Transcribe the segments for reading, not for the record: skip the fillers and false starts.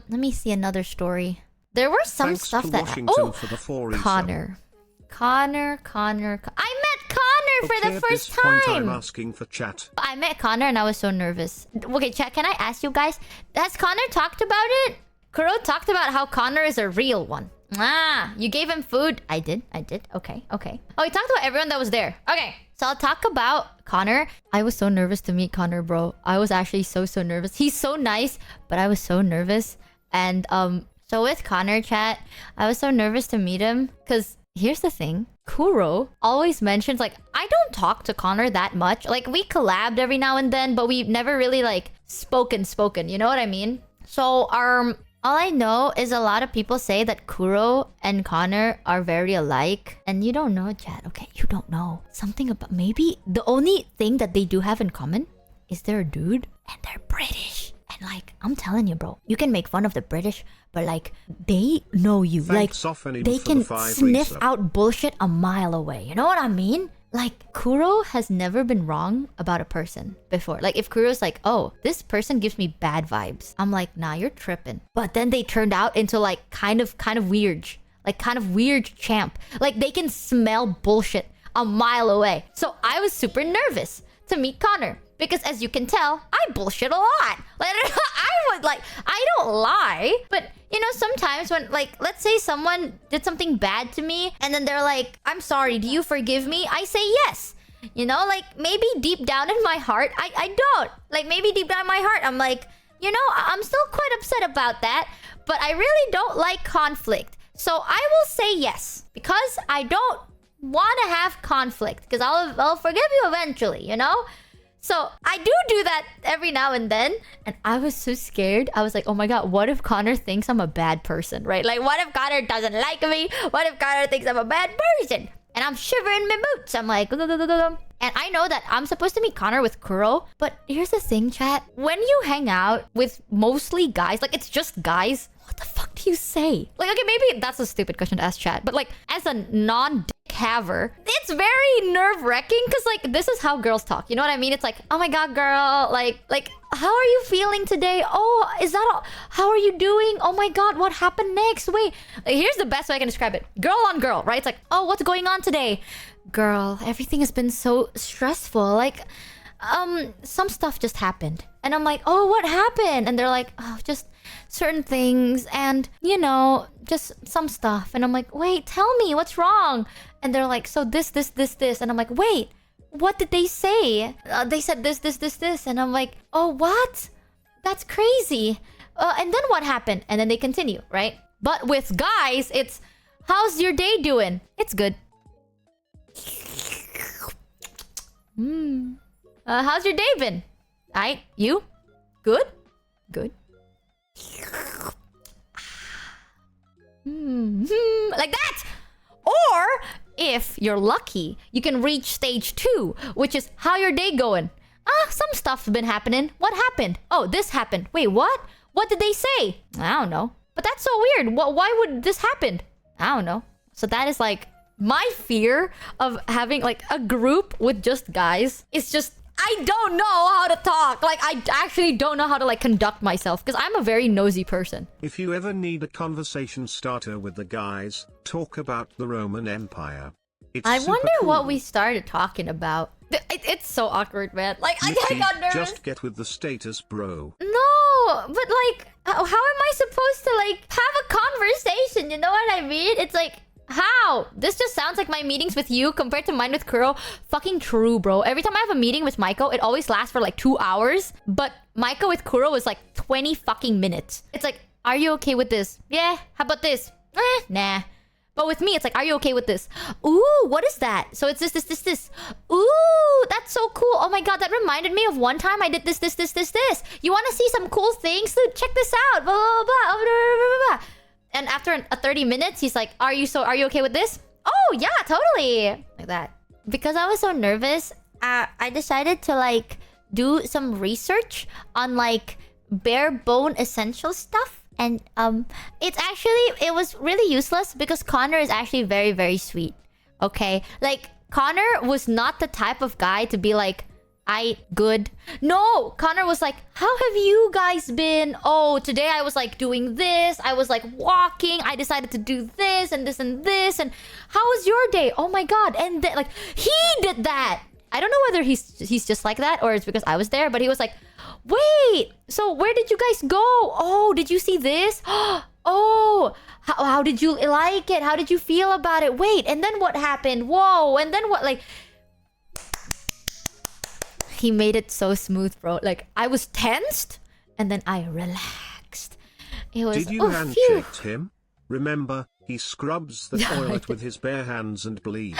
Let me see another story. There were some Thanks stuff to that... Washington Oh! for the 4 Connor. Connor. I met Connor for the first At this point, I'm time! asking for chat. I met Connor and I was so nervous. Okay, chat, can I ask you guys? Has Connor talked about it? Kuro talked about how Connor is a real one. Ah, you gave him food. I did. Okay. Oh, he talked about everyone that was there. Okay, so I'll talk about Connor. I was so nervous to meet Connor, bro. I was actually so nervous. He's so nice, but I was so nervous. And so with Connor, chat, I was so nervous to meet him because here's the thing. Kuro always mentions, like, I don't talk to Connor that much. Like, we collabed every now and then, but we've never really, like, spoken. You know what I mean? So, all I know is a lot of people say that Kuro and Connor are very alike. And you don't know, chat. Okay, you don't know. Something about... Maybe the only thing that they do have in common is they're a dude and they're British. And like, I'm telling you, bro, you can make fun of the British, but like, they know you. Thanks Like, they can sniff out bullshit a mile away. You know what I mean? Like, Kuro has never been wrong about a person before. Like, if Kuro's like, oh, this person gives me bad vibes, I'm like, nah, you're tripping. But then they turned out into like kind of weird. Like, kind of weird champ. Like, they can smell bullshit a mile away. So I was super nervous to meet Connor. Because as you can tell, I bullshit a lot. Like, I don't lie. But, you know, sometimes when, like, let's say someone did something bad to me and then they're like, I'm sorry, do you forgive me? I say yes. You know, like, maybe deep down in my heart, I don't. Like, maybe deep down in my heart, I'm like, you know, I'm still quite upset about that. But I really don't like conflict. So I will say yes. Because I don't want to have conflict. Because I'll forgive you eventually, you know? So I do that every now and then. And I was so scared. I was like, oh my god, what if Connor thinks I'm a bad person, right? Like, what if Connor doesn't like me? What if Connor thinks I'm a bad person? And I'm shivering in my boots. I'm like... And I know that I'm supposed to meet Connor with Kuro. But here's the thing, chat. When you hang out with mostly guys, like, it's just guys, what the fuck do you say? Like, okay, maybe that's a stupid question to ask chat. But like, as a non-dick haver, it's very nerve-wracking because like, this is how girls talk. You know what I mean? It's like, oh my god, girl. Like, how are you feeling today? Oh, is that all? How are you doing? Oh my god, what happened next? Wait, here's the best way I can describe it. Girl on girl, right? It's like, oh, what's going on today? Girl, everything has been so stressful. Like, some stuff just happened. And I'm like, oh, what happened? And they're like, oh, just certain things and, you know, just some stuff. And I'm like, wait, tell me, what's wrong? And they're like, so this. And I'm like, wait, what did they say? They said this. And I'm like, oh, what? That's crazy. And then what happened? And then they continue, right? But with guys, it's, how's your day doing? It's good. How's your day been? You? Good? Like that! Or, if you're lucky, you can reach stage 2, which is how your day going. Some stuff's been happening. What happened? Oh, this happened. Wait, what? What did they say? I don't know. But that's so weird. Why would this happen? I don't know. So that is like... my fear of having like a group with just guys is just... I don't know how to talk. Like, I actually don't know how to like conduct myself because I'm a very nosy person. If you ever need a conversation starter with the guys, talk about the Roman Empire. I wonder cool. what we started talking about. It's so awkward, man. Like, I Michi, got nervous. just get with the status, bro. No, but like, how am I supposed to like have a conversation? You know what I mean? It's like, how? This just sounds like my meetings with you compared to mine with Kuro. Fucking true, bro. Every time I have a meeting with Maiko, it always lasts for like 2 hours. But Maiko with Kuro was like 20 fucking minutes. It's like, are you okay with this? Yeah. How about this? Nah. But with me, it's like, are you okay with this? Ooh, what is that? So it's this. Ooh, that's so cool. Oh my god, that reminded me of one time I did this. You want to see some cool things? Dude, check this out. Blah, blah, blah, blah. And after 30 minutes, he's like, are you okay with this? Oh, yeah, totally. Like that. Because I was so nervous, I decided to like do some research on like bare bone essential stuff. And it was really useless because Connor is actually very sweet. Okay? Like, Connor was not the type of guy to be like, Good. No, Connor was like, how have you guys been? Oh, today I was like doing this. I was like walking. I decided to do this and this and this. And how was your day? Oh my God. And then like, he did that. I don't know whether he's just like that or it's because I was there, but he was like, wait, so where did you guys go? Oh, did you see this? Oh, how did you like it? How did you feel about it? Wait, and then what happened? Whoa, and then what? Like, he made it so smooth, bro. Like, I was tensed and then I relaxed. It was. Did you handshake him? Remember, he scrubs the toilet with his bare hands and bleach.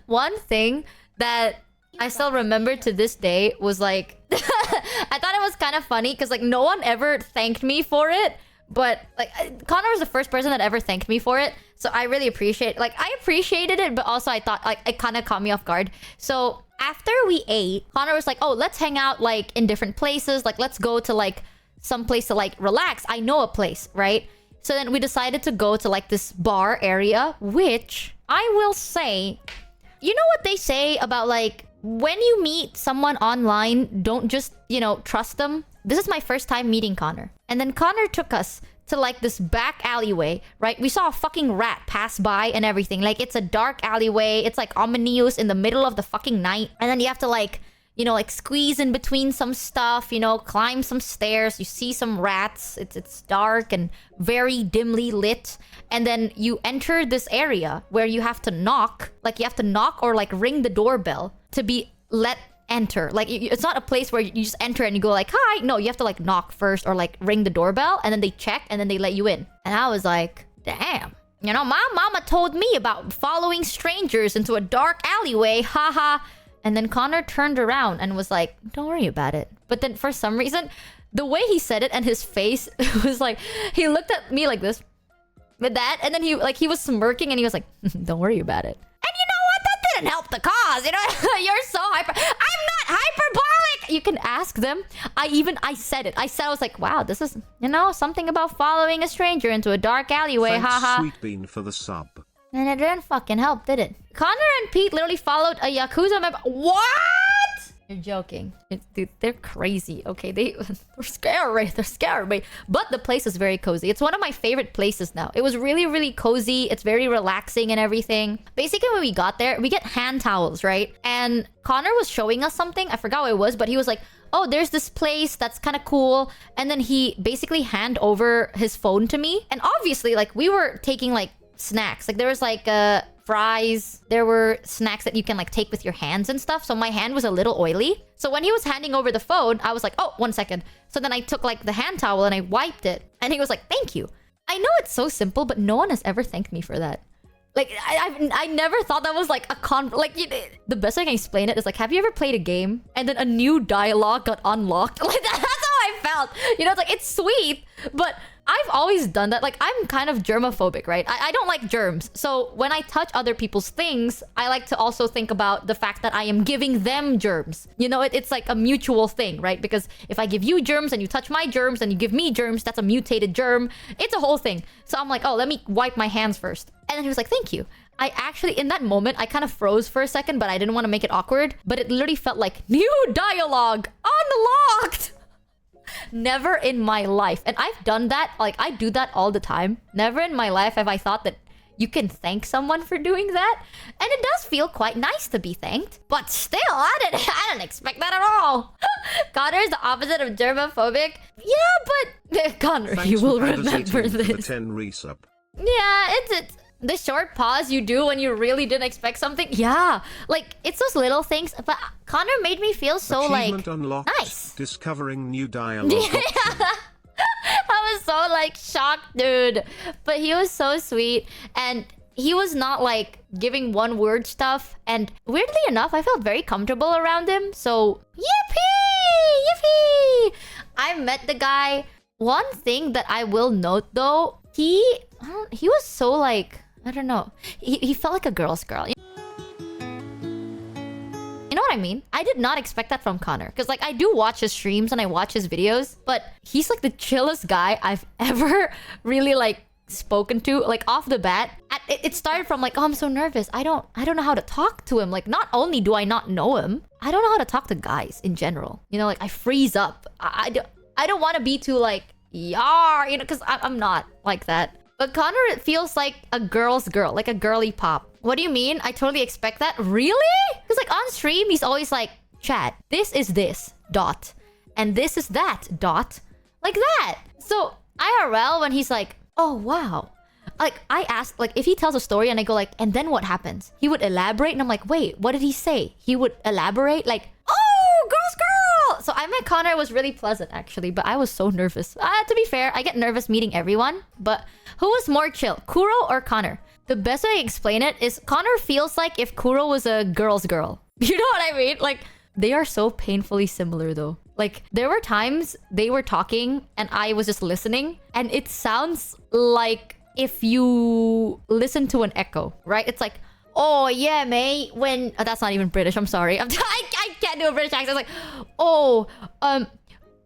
One thing that I still remember to this day was like, I thought it was kind of funny because like no one ever thanked me for it. But like Connor was the first person that ever thanked me for it. So I really appreciate I appreciated it, but also I thought like it kind of caught me off guard. So after we ate, Connor was like, oh, let's hang out like in different places. Like let's go to like some place to like relax. I know a place, right? So then we decided to go to like this bar area, which I will say, you know what they say about like when you meet someone online, don't just, you know, trust them. This is my first time meeting Connor. And then Connor took us to like this back alleyway, right? We saw a fucking rat pass by and everything. Like it's a dark alleyway. It's like ominous in the middle of the fucking night. And then you have to like, you know, like squeeze in between some stuff, you know, climb some stairs. You see some rats. It's dark and very dimly lit. And then you enter this area where you have to knock. Like you have to knock or like ring the doorbell to be let enter. Like it's not a place where you just enter and you go like, hi. No, you have to like knock first or like ring the doorbell and then they check and then they let you in. And I was like, damn. You know, my mama told me about following strangers into a dark alleyway. Haha. And then Connor turned around and was like, don't worry about it. But then for some reason, the way he said it and his face was like, he looked at me like this with that. And then he was smirking and he was like, don't worry about it. And you know what? That didn't help the cause. You know, you're so hyper. I'm not hyperbolic. You can ask them. I said it. I was like, wow, this is, you know, something about following a stranger into a dark alleyway. Haha. Sweet Bean for the sub. And it didn't fucking help, did it? Connor and Pete literally followed a Yakuza member. What? You're joking. Dude, they're crazy. Okay, they're scary. They're scary. But the place is very cozy. It's one of my favorite places now. It was really, really cozy. It's very relaxing and everything. Basically, when we got there, we get hand towels, right? And Connor was showing us something. I forgot what it was, but he was like, oh, there's this place that's kind of cool. And then he basically hand over his phone to me. And obviously, like, we were taking, like, snacks. Like, there was, like, fries. There were snacks that you can, like, take with your hands and stuff. So my hand was a little oily. So when he was handing over the phone, I was like, oh, 1 second. So then I took, like, the hand towel and I wiped it. And he was like, thank you. I know it's so simple, but no one has ever thanked me for that. Like, I never thought that was, like, the best way I can explain it is, like, have you ever played a game and then a new dialogue got unlocked? Like, that's how I felt. You know, it's like, it's sweet, but I've always done that. Like, I'm kind of germophobic, right? I don't like germs. So when I touch other people's things, I like to also think about the fact that I am giving them germs. You know, it's like a mutual thing, right? Because if I give you germs and you touch my germs and you give me germs, that's a mutated germ. It's a whole thing. So I'm like, oh, let me wipe my hands first. And then he was like, thank you. I actually, in that moment, I kind of froze for a second, but I didn't want to make it awkward. But it literally felt like new dialogue unlocked. Never in my life. And I've done that. Like, I do that all the time. Never in my life have I thought that you can thank someone for doing that. And it does feel quite nice to be thanked. But still, I didn't expect that at all. Connor's the opposite of germophobic. Yeah, but Connor, Thanks you will for remember the this. 10 resub. Yeah, it's the short pause you do when you really didn't expect something. Yeah, like, it's those little things. But Connor made me feel so, Achievement like, unlocked, nice. Discovering new dialogue. I was so, like, shocked, dude. But he was so sweet. And he was not, like, giving one-word stuff. And weirdly enough, I felt very comfortable around him. So, yippee! Yippee! I met the guy. One thing that I will note, though, he was so, like, I don't know. He felt like a girl's girl. You know what I mean? I did not expect that from Connor. Because, like, I do watch his streams and I watch his videos. But he's, like, the chillest guy I've ever really, like, spoken to, like off the bat. It started from like, oh, I'm so nervous. I don't know how to talk to him. Like, not only do I not know him, I don't know how to talk to guys in general. You know, like I freeze up. I don't want to be too like, yar, you know, because I'm not like that. But Connor, it feels like a girl's girl, like a girly pop. What do you mean? I totally expect that. Really? Because like on stream, he's always like, chat, this is this, dot. And this is that, dot. Like that. So IRL, when he's like, oh, wow. Like, I asked, like, if he tells a story and I go like, and then what happens? He would elaborate and I'm like, wait, what did he say? He would elaborate like, oh, girl. So I met Connor, it was really pleasant actually, but I was so nervous. To be fair, I get nervous meeting everyone, but who was more chill, Kuro or Connor? The best way to explain it is Connor feels like if Kuro was a girl's girl. You know what I mean? Like, they are so painfully similar though. Like, there were times they were talking and I was just listening, and it sounds like if you listen to an echo, right? It's like, oh yeah, mate, when... that's not even British, I'm sorry. I can't do a British accent. It's like, oh,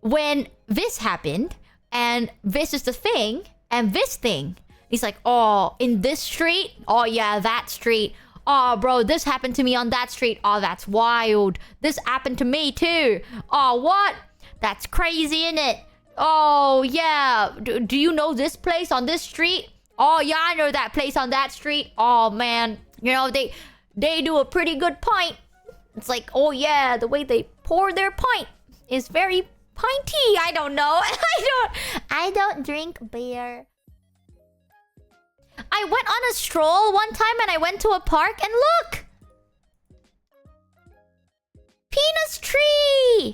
when this happened, and this is the thing, and this thing. He's like, oh, in this street? Oh yeah, that street. Oh, bro, this happened to me on that street. Oh, that's wild. This happened to me too. Oh, what? That's crazy, innit? Oh, yeah. Do you know this place on this street? Oh, yeah, I know that place on that street. Oh, man. You know, they do a pretty good pint. It's like, oh, yeah, the way they pour their pint is very pinty. I don't know. I don't drink beer. I went on a stroll one time and I went to a park and look! Penis tree!